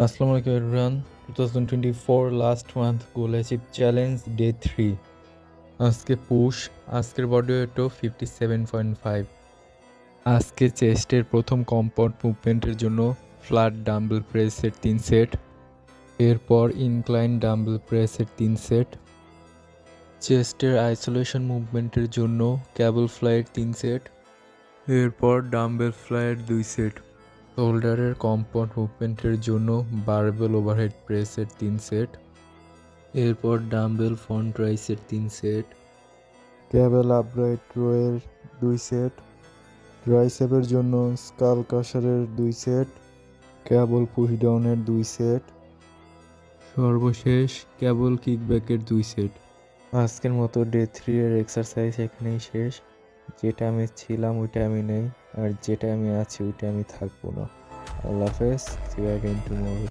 Assalamu alaikum everyone. 2024 last month goal achieve challenge day 3. আজকে push, আজকের body ওয়েটও 57.5। আজকে চেস্টের প্রথম কম্পাউন্ড মুভমেন্টের জন্য ফ্ল্যাট ডাম্বেল প্রেসের 3 সেট, এরপর ইনক্লাইন ডাম্বেল প্রেসের 3 সেট, চেস্টের আইসোলেশন মুভমেন্টের জন্য ক্যাবল ফ্লাইয়ের 3 সেট, এরপর ডাম্বেল ফ্লাইয়ের 2 সেট, শোল্ডারের কম্পাউন্ড মুভমেন্টের জন্য বারবেল ওভারহেড প্রেসের 3 সেট, এরপর ডাম্বেল ফ্রন্ট রাইসের 3 সেট, ক্যাবেল আপরাইট রোয়ের 2 সেট, ট্রাইসেপের জন্য স্কাল কাশারের 2 সেট, ক্যাবল পুশডাউনের 2 সেট, সর্বশেষ ক্যাবল কিকব্যাকের 2 সেট। আজকের মতো ডে 3 এর এক্সারসাইজ এখানেই শেষ। যেটা আমি ছিলাম ওইটা আমি নেই, আর যেটা আমি আছি ওইটা আমি থাকবো না। আল্লাহ হাফেজ, সি ইউ অ্যাগেইন টুমরো।